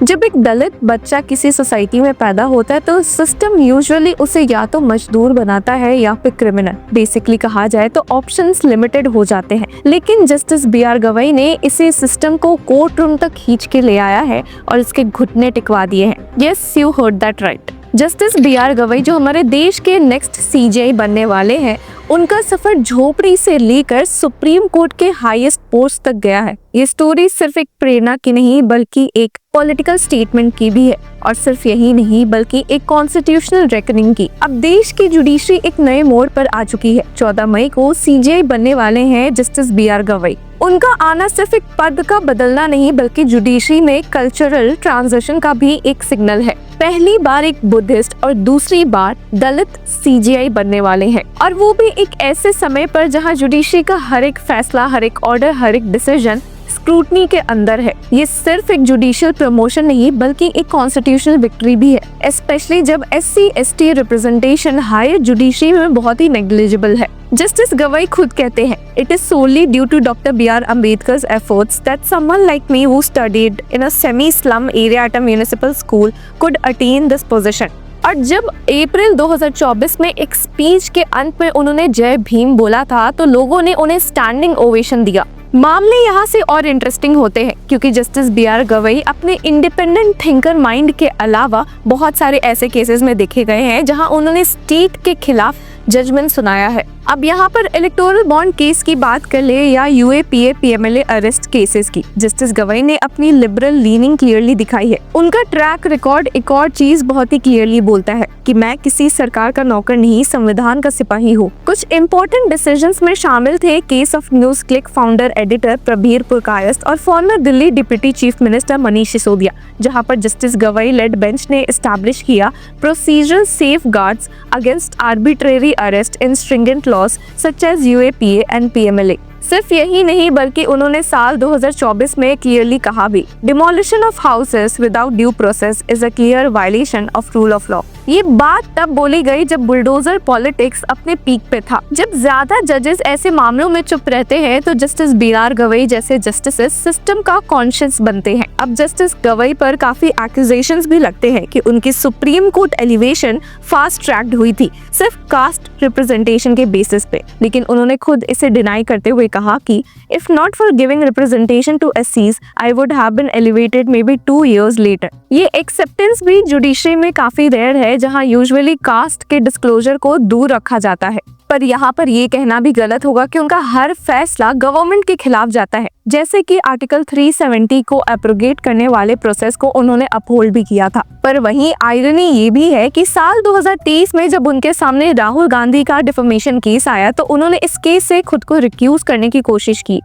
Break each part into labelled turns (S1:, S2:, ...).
S1: जब एक दलित बच्चा किसी सोसाइटी में पैदा होता है तो सिस्टम यूजुअली उसे या तो मजदूर बनाता है या फिर क्रिमिनल। बेसिकली कहा जाए तो ऑप्शंस लिमिटेड हो जाते हैं, लेकिन जस्टिस बी.आर. गवई ने इसे सिस्टम को कोर्ट रूम तक खींच के ले आया है और इसके घुटने टिकवा दिए हैं। Yes, you heard that right. Justice बी.आर. गवई जो हमारे देश के नेक्स्ट सीजेआई बनने वाले हैं, उनका सफर झोपड़ी से लेकर सुप्रीम कोर्ट के हाईएस्ट पोस्ट तक गया है। ये स्टोरी सिर्फ एक प्रेरणा की नहीं बल्कि एक पॉलिटिकल स्टेटमेंट की भी है, और सिर्फ यही नहीं बल्कि एक कॉन्स्टिट्यूशनल रेकनिंग की। अब देश की जुडिशरी एक नए मोड़ पर आ चुकी है। 14 मई को सीजेआई बनने वाले हैं जस्टिस बी.आर. गवई। उनका आना सिर्फ एक पद का बदलना नहीं बल्कि जुडिशरी में कल्चरल ट्रांजिशन का भी एक सिग्नल है। पहली बार एक बुद्धिस्ट और दूसरी बार दलित सीजेआई बनने वाले हैं, और वो भी एक ऐसे समय पर जहां जुडिशरी का हर एक फैसला, हर एक ऑर्डर, हर एक डिसीजन स्क्रूटनी के अंदर है। ये सिर्फ एक जुडिशियल प्रमोशन नहीं बल्कि एक कॉन्स्टिट्यूशनल विक्ट्री भी है, स्पेशली जब SC/ST रिप्रेजेंटेशन हायर जुडिशरी में बहुत ही नेग्लिजिबल है। जस्टिस गवई खुद कहते हैं, "It is solely due to Dr. B.R. Ambedkar's efforts that someone like me who studied in a semi-slum area at a municipal school could attain this position." और जब अप्रैल 2024 में एक स्पीच के अंत में उन्होंने जय भीम बोला था तो लोगों ने उन्हें स्टैंडिंग ओवेशन दिया। मामले यहाँ से और इंटरेस्टिंग होते हैं क्योंकि जस्टिस बी.आर. गवई अपने इंडिपेंडेंट थिंकर माइंड के अलावा बहुत सारे ऐसे केसेस में देखे गए हैं जहाँ उन्होंने स्टेट के खिलाफ जजमेंट सुनाया है। अब यहाँ पर इलेक्टोरल बॉन्ड केस की बात कर ले या UAPA PMLA अरेस्ट केसेस की, जस्टिस गवई ने अपनी लिबरल लीनिंग क्लियरली दिखाई है। उनका ट्रैक रिकॉर्ड एक और चीज बहुत ही क्लियरली बोलता है कि मैं किसी सरकार का नौकर नहीं, संविधान का सिपाही हूँ। कुछ इंपॉर्टेंट डिसीजंस में शामिल थे case of NewsClick founder editor Prabir Purkayastha और former Delhi deputy chief minister Manish Sisodia, जहाँ पर जस्टिस गवई लेड बेंच ने एस्टैब्लिश किया procedural safeguards against arbitrary arrest in stringent laws such as UAPA and PMLA। सिर्फ यही नहीं बल्कि उन्होंने साल 2024 में क्लियरली कहा भी, demolition of houses without due process is a clear violation of rule of law. ये बात तब बोली गई जब बुलडोजर पॉलिटिक्स अपने पीक पे था। जब ज्यादा जजेस ऐसे मामलों में चुप रहते हैं तो जस्टिस बी.आर. गवई जैसे जस्टिसेस सिस्टम का कॉन्शियस बनते हैं। अब जस्टिस गवई पर काफी एक्यूजेशंस भी लगते हैं कि उनकी supreme court elevation fast tracked हुई थी सिर्फ कास्ट रिप्रेजेंटेशन के बेसिस पे, लेकिन उन्होंने खुद इसे डिनाई करते हुए कहा कि if not for giving representation to SCs I would have been elevated maybe 2 years later. ये एक्सेप्टेंस भी जुडिशरी में काफी रेयर है जहां यूजुअली कास्ट के डिस्क्लोजर को दूर रखा जाता है। पर यहाँ पर ये कहना भी गलत होगा कि उनका हर फैसला गवर्नमेंट के खिलाफ जाता है, जैसे कि आर्टिकल 370 को एब्रोगेट करने वाले प्रोसेस को उन्होंने अपहोल्ड भी किया था। पर वहीं आयरनी ये भी है कि साल 2023 में जब उनके सामने राहुल गांधी का डिफेमेशन केस आया तो उन्होंने इस केस से खुद को रिक्यूज करने की कोशिश की।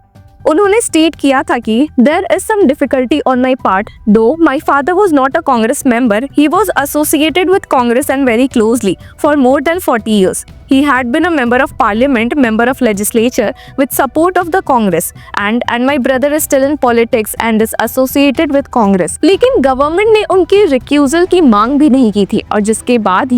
S1: उन्होंने स्टेट किया था कि there is some difficulty on my part, though my father was not a Congress member, he was associated with Congress and very closely for more than 40 years. He had been a member of parliament, member of legislature with support of the Congress and my brother is still in politics and is associated with Congress. लेकिन government ने उनकी recusal की मांग भी नहीं की थी और जिसके बाद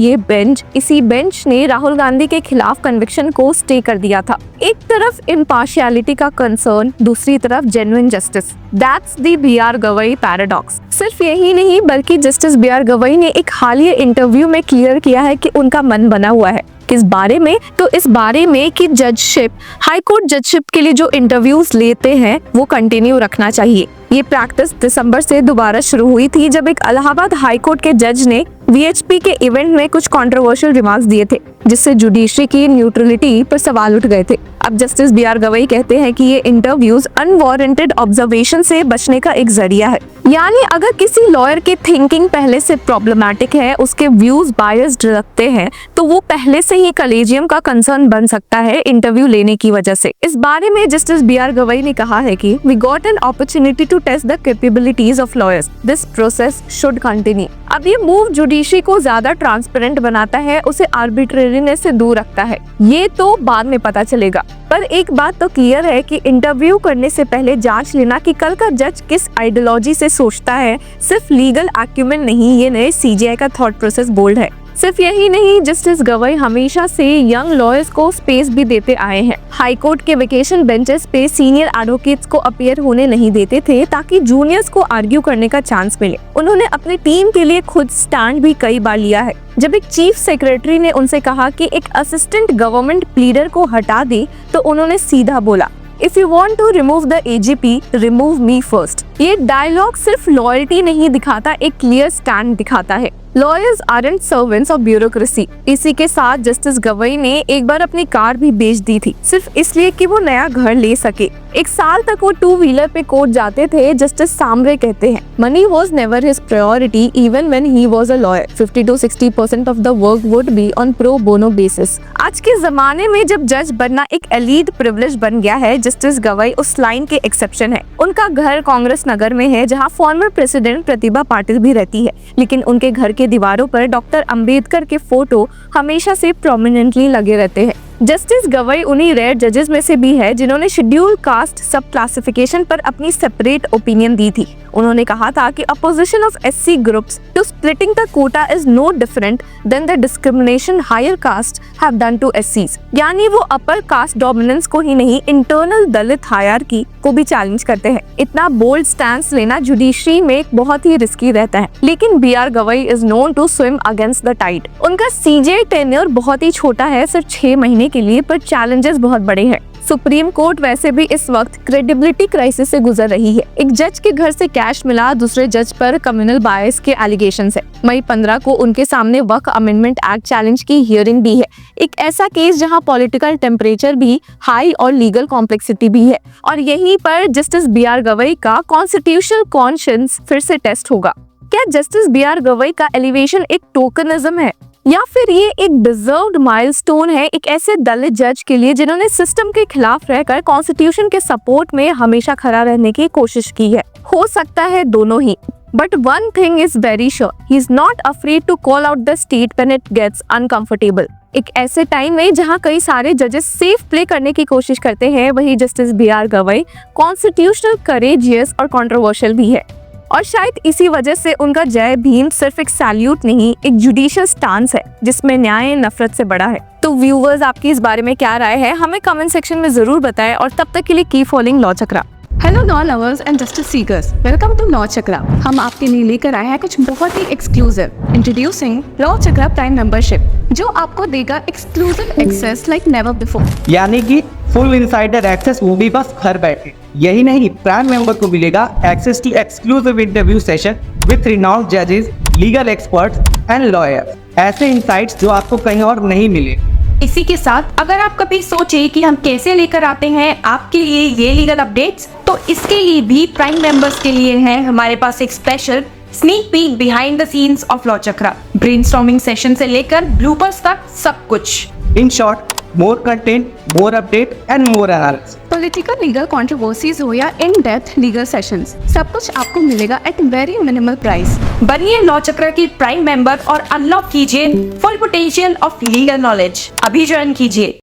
S1: इसी बेंच ने राहुल गांधी के खिलाफ कन्विक्शन को स्टे कर दिया था। एक तरफ इम्पार्शियलिटी का कंसर्न, दूसरी तरफ genuine justice. That's the B.R. Gavai paradox. सिर्फ यही नहीं बल्कि जस्टिस बी.आर. गवई ने एक हालिया इंटरव्यू में क्लियर किया है कि उनका मन बना हुआ है। किस बारे में? तो इस बारे में कि जजशिप, हाई कोर्ट जजशिप के लिए जो इंटरव्यूज लेते हैं वो कंटिन्यू रखना चाहिए। ये प्रैक्टिस दिसंबर से दोबारा शुरू हुई थी जब एक इलाहाबाद हाई कोर्ट के जज ने VHP के इवेंट में कुछ कंट्रोवर्शियल रिमार्क्स दिए थे जिससे जुडिशरी की न्यूट्रलिटी पर सवाल उठ गए थे। अब जस्टिस बी.आर. गवई कहते हैं कि ये इंटरव्यूज अनवारंटेड ऑब्जर्वेशन से बचने का एक जरिया है। यानी अगर किसी लॉयर की थिंकिंग पहले से प्रॉब्लमैटिक है, उसके व्यूज बायस्ड रखते हैं, तो वो पहले से ही कॉलेजियम का कंसर्न बन सकता है इंटरव्यू लेने की वजह से। इस बारे में जस्टिस बी.आर. गवई ने कहा है कि we got an opportunity to test the capabilities of lawyers, this process should continue. अब ये मूव जुडिशरी को ज्यादा ट्रांसपेरेंट बनाता है, उसे आर्बिट्रेरीनेस से दूर रखता है। ये तो बाद में पता चलेगा, पर एक बात तो क्लियर है कि इंटरव्यू करने से पहले जांच लेना कि कल का जज किस आइडियोलॉजी से सोचता है, सिर्फ लीगल एक्यूमेंट नहीं, ये नए CJI का थॉट प्रोसेस बोल्ड है। सिर्फ यही नहीं, जस्टिस गवई हमेशा से यंग लॉयर्स को स्पेस भी देते आए हैं। हाई कोर्ट के वेकेशन बेंचेस पे सीनियर एडवोकेट्स को अपीयर होने नहीं देते थे ताकि जूनियर्स को आर्ग्यू करने का चांस मिले। उन्होंने अपनी टीम के लिए खुद स्टैंड भी कई बार लिया है। जब एक चीफ सेक्रेटरी ने उनसे कहा कि एक असिस्टेंट गवर्नमेंट प्लीडर को हटा दे, तो उन्होंने सीधा बोला, If you want to remove the AGP, remove me first। ये डायलॉग सिर्फ लॉयल्टी नहीं दिखाता, एक क्लियर स्टैंड दिखाता है। Lawyers aren't servants of bureaucracy। इसी के साथ जस्टिस गवई ने एक बार अपनी कार भी बेच दी थी, सिर्फ इसलिए कि वो नया घर ले सके। एक साल तक वो 2 व्हीलर पे कोर्ट जाते थे। जस्टिस सामरे कहते हैं, money was never his priority even when he was a lawyer. 50 to 60% of the work would be on pro bono basis. आज के जमाने में जब जज बनना एक एलीट प्रिविलेज बन गया है, जस्टिस गवई उस लाइन के एक्सेप्शन है। उनका घर कांग्रेस नगर में है, जहाँ फॉर्मर प्रेसिडेंट प्रतिभा पाटिल भी रहती है, लेकिन उनके घर के दीवारों पर डॉक्टर अंबेडकर के फोटो हमेशा से प्रोमिनेंटली लगे रहते हैं। जस्टिस गवई उन्हीं रेयर जजेस में से भी है जिन्होंने शेड्यूल कास्ट सब क्लासिफिकेशन पर अपनी सेपरेट ओपिनियन दी थी। उन्होंने कहा था कि opposition of SC groups to splitting the quota is no different than the discrimination higher caste have done to एससीज। यानी वो अपर कास्ट डोमिनेंस को ही नहीं, इंटरनल दलित हायरार्की को भी चैलेंज करते हैं। इतना बोल्ड स्टैंस लेना जुडिशरी में बहुत ही रिस्की रहता है, लेकिन BR Gavai is known to swim against the tide. उनका सीजे टेन्योर बहुत ही छोटा है, सिर्फ 6 महीने के लिए, पर चैलेंजेस बहुत बड़े हैं। सुप्रीम कोर्ट वैसे भी इस वक्त क्रेडिबिलिटी क्राइसिस से गुजर रही है। एक जज के घर से कैश मिला, दूसरे जज पर कम्युनल बायस के एलिगेशंस है। मई 15 को उनके सामने वक्फ अमेंडमेंट एक्ट चैलेंज की हियरिंग भी है। एक ऐसा केस जहां पॉलिटिकल टेम्परेचर भी हाई और लीगल कॉम्प्लेक्सिटी भी है, और यहीं पर जस्टिस बीआर गवई का कॉन्स्टिट्यूशनल कॉन्शियंस फिर से टेस्ट होगा। क्या जस्टिस बीआर गवई का एलिवेशन एक टोकनिज्म है, या फिर ये एक डिजर्व्ड माइलस्टोन है एक ऐसे दलित जज के लिए जिन्होंने सिस्टम के खिलाफ रहकर कॉन्स्टिट्यूशन के सपोर्ट में हमेशा खड़ा रहने की कोशिश की है? हो सकता है दोनों ही, but one thing is very sure, he is not afraid to call out the state when it gets uncomfortable. एक ऐसे टाइम में जहां कई सारे जजेस सेफ प्ले करने की कोशिश करते हैं, वही justice BR Gavai constitutional, courageous और कंट्रोवर्शियल भी है। और शायद इसी वजह से उनका जय भीम सिर्फ एक सैल्यूट नहीं, एक जुडिशियल स्टांस है जिसमें न्याय नफरत से बड़ा है। तो व्यूअर्स, आपकी इस बारे में क्या राय है, हमें कमेंट सेक्शन में जरूर बताएं, और तब तक के लिए keep following law Chakra.
S2: Hello law lovers and justice seekers, welcome to law Chakra. हम आपके लिए लेकर आए हैं कुछ बहुत ही exclusive. Introducing law Chakra prime membership, जो आपको देगा exclusive access like never before.
S3: यानी कि फुल इनसाइडर एक्सेस, वो भी बस घर बैठे। यही नहीं, प्राइम मेंबर को मिलेगा access to exclusive interview session with renowned जजेस, लीगल एक्सपर्ट्स एंड लॉयर्स। ऐसे इनसाइट्स जो आपको कहीं और नहीं मिले।
S2: इसी के साथ अगर आप कभी सोचे कि हम कैसे लेकर आते हैं आपके लिए ये लीगल अपडेट्स, तो इसके लिए भी प्राइम मेंबर्स के लिए है हमारे पास एक special sneak peek behind the scenes of law chakra. Brainstorming session से लेकर ब्लूपर्स तक सब कुछ।
S3: In short, more content, more update and more analysis.
S2: Political legal controversies हो या इन डेप्थ लीगल सेशंस, सब कुछ आपको मिलेगा एट वेरी मिनिमल प्राइस। बनिए लॉ चक्र की प्राइम मेंबर और अनलॉक कीजिए full potential of legal knowledge. अभी ज्वाइन कीजिए।